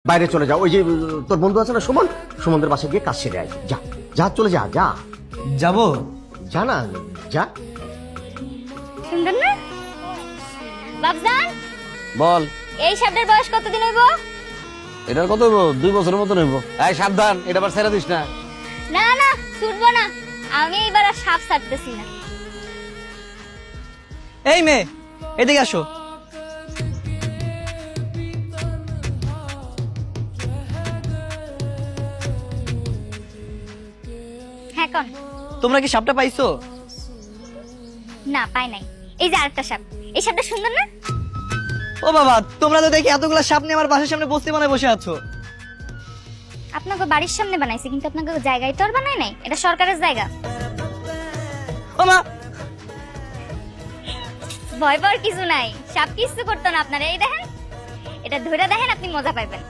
বাইরে চলে যা, ওই যে তোর বন্ধু আছে না সুমন, সুমনদের বাসায় গিয়ে কাজ সেরে আয়। যা যা, চলে যা, যা যাবো? যা না, যা। সুন্দর না বাবজান? বল, এই সাপটার বয়স কতদিন হইব? এটার কত হইব? 2 বছরের মতো হইব। এই সাবধান, এটা আবার ছেড়ে দিস না। না না, ছুটবো না, আমি এবার আর সাপ ছাড়তেছি না। এই মেয়ে, এদিকে আসো। হ্যাঁ কোন? তোমরা কি সাপটা পাইছো? না পাই নাই। এই যে আরেকটা সাপ, এই সাপটা সুন্দর না? ও বাবা, তোমরা তো দেখি এতগুলা সাপ নিয়ে আমার বাসার সামনে বস্তি বানায় বসে আছো। আপনাকে বাড়ির সামনে বানাইছে, কিন্তু আপনাকে জায়গায় তো আর বানাই নাই, এটা সরকারের জায়গা। ও মা, ভয় পাওয়ার কিছু নাই, সাপ কিছু করতো না আপনারা। এই দেখেন, এটা ধরে দেখেন, আপনি মজা পাইবেন।